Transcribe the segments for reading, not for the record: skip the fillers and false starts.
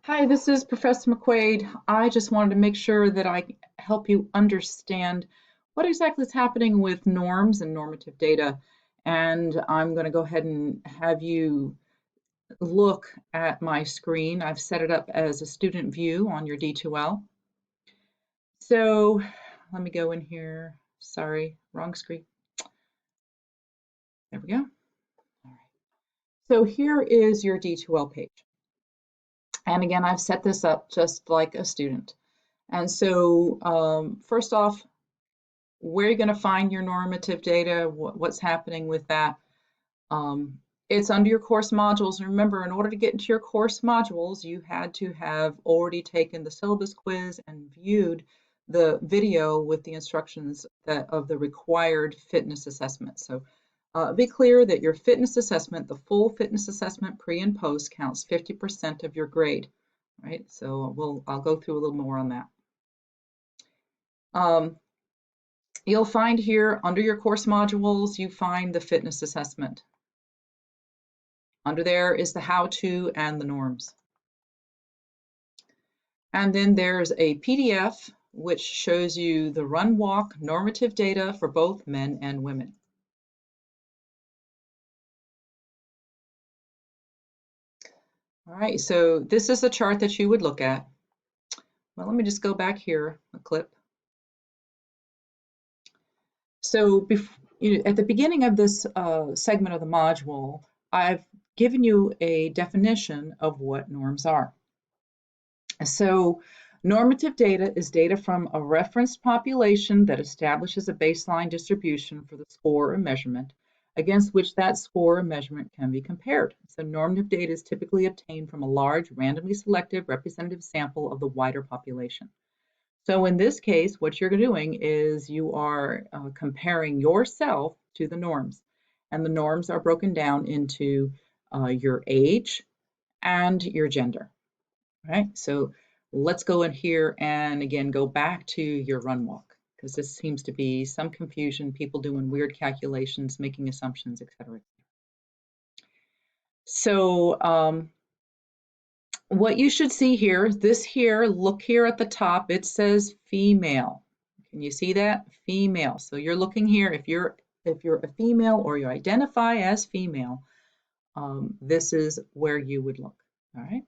Hi, this is Professor McQuade. I just wanted to make sure that I help you understand what exactly is happening with norms and normative data. And I'm going to go ahead and have you look at my screen. I've set it up as a student view on your D2L. So let me go in here. Sorry, wrong screen. There we go. All right. So here is your D2L page. And again, I've set this up just like a student. And so first off, where you're going to find your normative data, what's happening with that. It's under your course modules. And remember, in order to get into your course modules, you had to have already taken the syllabus quiz and viewed the video with the instructions of the required fitness assessment. So be clear that your fitness assessment, the full fitness assessment pre and post, counts 50% of your grade. Right? So I'll go through a little more on that. You'll find here under your course modules, you find the fitness assessment. Under there is the how-to and the norms. And then there's a PDF which shows you the run walk normative data for both men and women. All right, so this is the chart that you would look at. Well, let me just go back here a clip. So at the beginning of this segment of the module, I've given you a definition of what norms are. So normative data is data from a referenced population that establishes a baseline distribution for the score or measurement against which that score or measurement can be compared. So normative data is typically obtained from a large, randomly selected representative sample of the wider population. So in this case, what you're doing is you are comparing yourself to the norms. And the norms are broken down into your age and your gender. Right, so let's go in here and again go back to your run walk, because this seems to be some confusion, people doing weird calculations, making assumptions, etc. So what you should see here, look here at the top, it says female. Can you see that? Female. So you're looking here, if you're a female or you identify as female, this is where you would look. All right.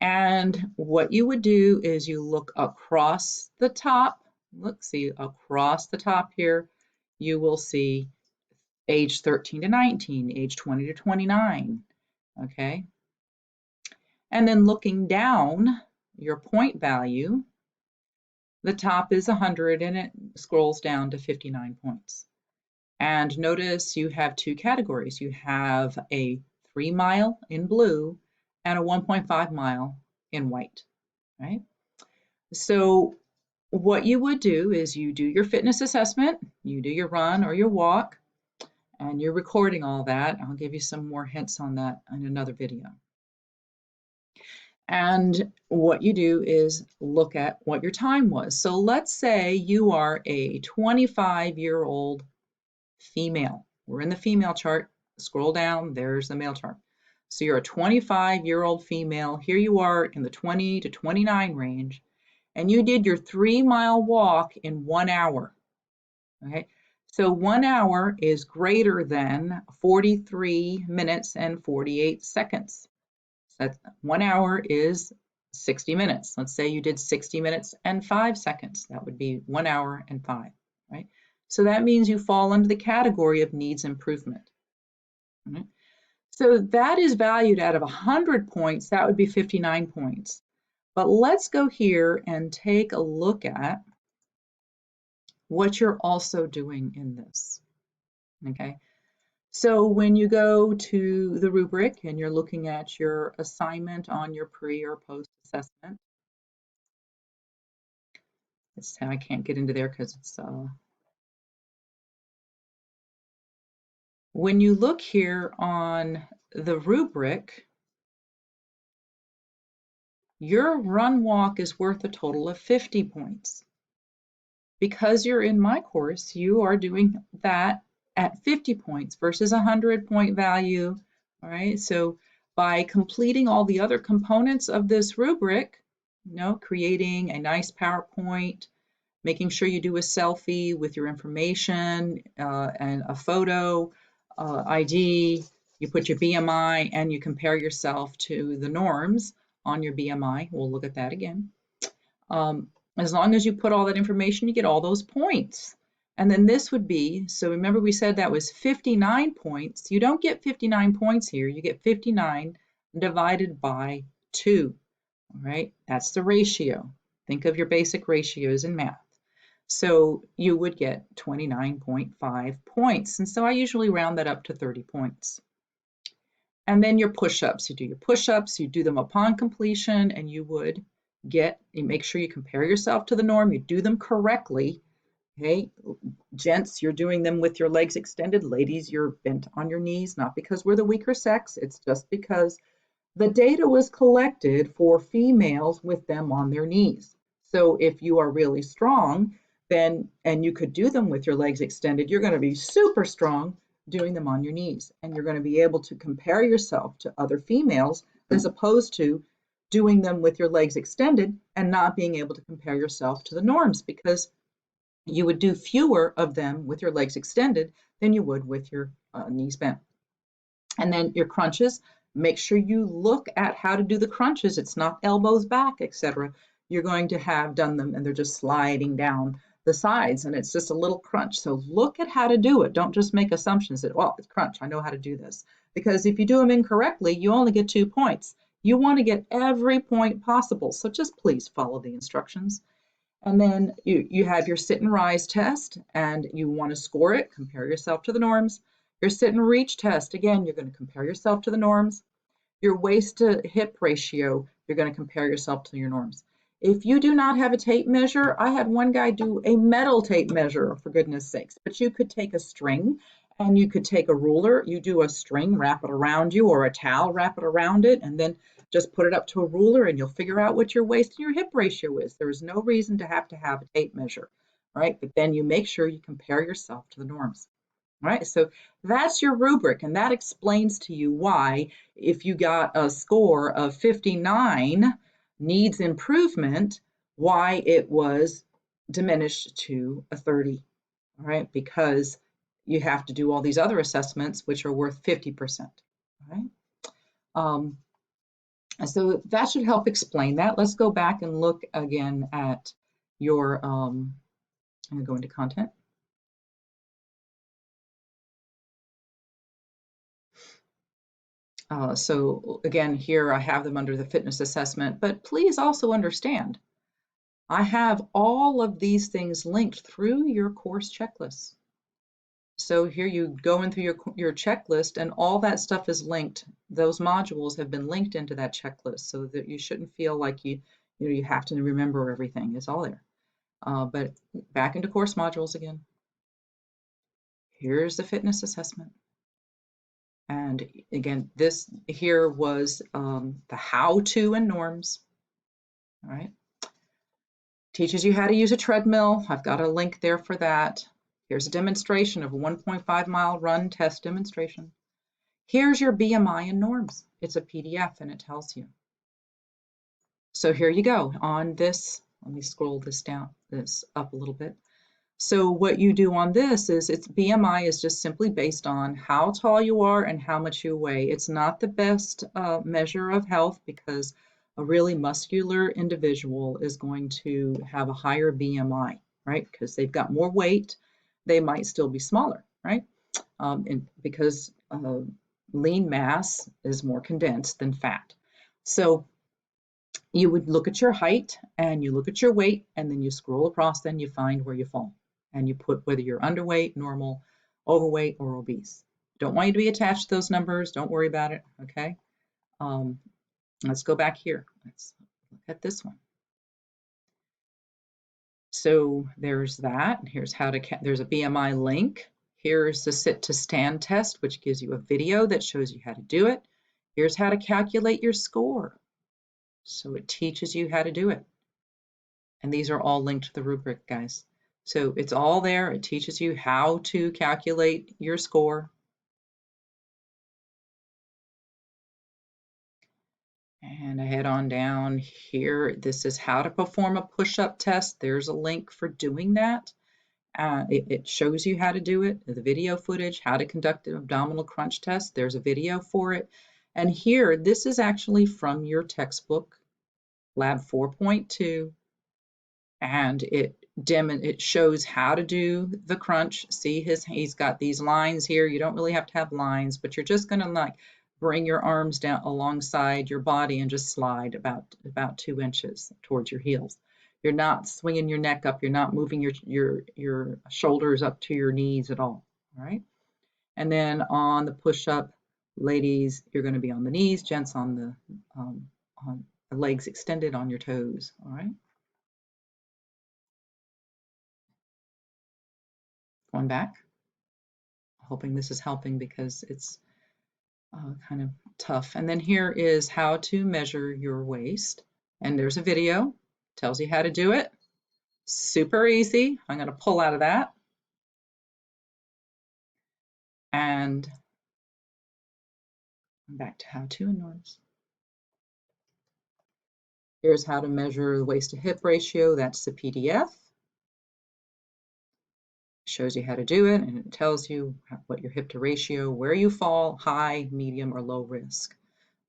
And what you would do is you look across the top. See across the top here, you will see age 13 to 19, age 20 to 29, okay? And then looking down, your point value, the top is 100 and it scrolls down to 59 points. And notice you have two categories. You have a 3 mile in blue and a 1.5 mile in white, right? So what you would do is you do your fitness assessment, you do your run or your walk, and you're recording all that. I'll give you some more hints on that in another video. And what you do is look at what your time was. So let's say you are a 25-year-old female. We're in the female chart. Scroll down, there's the male chart. So you're a 25-year-old female. Here you are in the 20 to 29 range, and you did your 3 mile walk in 1 hour. Okay, so 1 hour is greater than 43 minutes and 48 seconds. So that's 1 hour is 60 minutes. Let's say you did 60 minutes and 5 seconds. That would be 1 hour and 5, right? So that means you fall under the category of needs improvement. Right? So that is valued out of 100 points. That would be 59 points. But let's go here and take a look at what you're also doing in this. Okay. So when you go to the rubric and you're looking at your assignment on your pre or post assessment, I can't get into there because it's when you look here on the rubric, your run walk is worth a total of 50 points. Because you're in my course, you are doing that at 50 points versus a 100-point value. All right, so by completing all the other components of this rubric, creating a nice PowerPoint, making sure you do a selfie with your information and a photo, ID, you put your BMI, and you compare yourself to the norms on your BMI. We'll look at that again. As long as you put all that information, you get all those points. And then this would be, so remember we said that was 59 points. You don't get 59 points here. You get 59 divided by 2, all right? That's the ratio. Think of your basic ratios in math. So you would get 29.5 points. And so I usually round that up to 30 points. And then your push-ups. You do your push-ups, you do them upon completion, and you would you make sure you compare yourself to the norm, you do them correctly. Okay, gents, you're doing them with your legs extended. Ladies, you're bent on your knees, not because we're the weaker sex, it's just because the data was collected for females with them on their knees. So if you are really strong, then, and you could do them with your legs extended, you're going to be super strong doing them on your knees. And you're going to be able to compare yourself to other females as opposed to doing them with your legs extended and not being able to compare yourself to the norms, because you would do fewer of them with your legs extended than you would with your knees bent. And then your crunches, make sure you look at how to do the crunches. It's not elbows back, etc. You're going to have done them and they're just sliding down the sides and it's just a little crunch. So look at how to do it. Don't just make assumptions that, well, it's crunch, I know how to do this. Because if you do them incorrectly, you only get 2 points. You want to get every point possible. So just please follow the instructions. And then you have your sit and rise test and you want to score it, compare yourself to the norms. Your sit and reach test, again, you're going to compare yourself to the norms. Your waist to hip ratio, you're going to compare yourself to your norms. If you do not have a tape measure, I had one guy do a metal tape measure, for goodness sakes, but you could take a string and you could take a ruler, you do a string, wrap it around you, or a towel, wrap it around it, and then just put it up to a ruler and you'll figure out what your waist and your hip ratio is. There is no reason to have a tape measure, right? But then you make sure you compare yourself to the norms. All right, so that's your rubric, and that explains to you why, if you got a score of 59 needs improvement, why it was diminished to a 30, all right? Because you have to do all these other assessments, which are worth 50%, all right? So that should help explain that. Let's go back and look again at your, I'm gonna go into content. So again, here I have them under the fitness assessment, but please also understand, I have all of these things linked through your course checklist. So here you go in through your checklist and all that stuff is linked. Those modules have been linked into that checklist so that you shouldn't feel like you have to remember everything. It's all there. But back into course modules again. Here's the fitness assessment. And again, this here was the how-to and norms, all right? Teaches you how to use a treadmill. I've got a link there for that. Here's a demonstration of a 1.5-mile run test demonstration. Here's your BMI and norms. It's a PDF and it tells you. So here you go on this. Let me scroll this up a little bit. So what you do on this is BMI is just simply based on how tall you are and how much you weigh. It's not the best measure of health because a really muscular individual is going to have a higher BMI, right? Because they've got more weight, they might still be smaller, right? And because lean mass is more condensed than fat. So you would look at your height and you look at your weight and then you scroll across, then you find where you fall. And you put whether you're underweight, normal, overweight, or obese. Don't want you to be attached to those numbers. Don't worry about it, okay? Let's go back here. Let's look at this one. So there's that. Here's how to, there's a BMI link. Here's the sit to stand test, which gives you a video that shows you how to do it. Here's how to calculate your score. So it teaches you how to do it. And these are all linked to the rubric, guys. So it's all there. It teaches you how to calculate your score. And I head on down here. This is how to perform a push-up test. There's a link for doing that. It shows you how to do it, the video footage, how to conduct an abdominal crunch test. There's a video for it. And here, this is actually from your textbook, Lab 4.2, and it shows how to do the crunch. See, he's got these lines here. You don't really have to have lines, but you're just going to like bring your arms down alongside your body and just slide about 2 inches towards your heels. You're not swinging your neck up. You're not moving your shoulders up to your knees at all. All right. And then on the push-up, ladies, you're going to be on the knees. Gents on the legs extended on your toes. All right. Going back. Hoping this is helping because it's kind of tough. And then here is how to measure your waist. And there's a video, tells you how to do it. Super easy. I'm going to pull out of that. And back to how to and norms. Here's how to measure the waist to hip ratio. That's the PDF. Shows you how to do it, and it tells you what your hip to ratio, where you fall, high, medium, or low risk.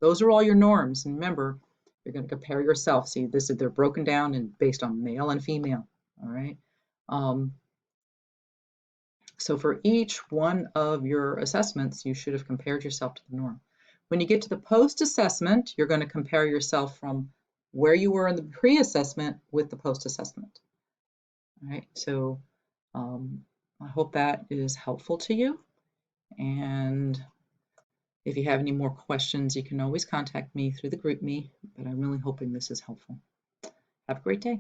Those are all your norms. And remember, you're going to compare yourself. See, they're broken down and based on male and female. All right. So for each one of your assessments, you should have compared yourself to the norm. When you get to the post-assessment, you're going to compare yourself from where you were in the pre-assessment with the post-assessment. All right. So I hope that is helpful to you. And if you have any more questions, you can always contact me through the GroupMe, but I'm really hoping this is helpful. Have a great day.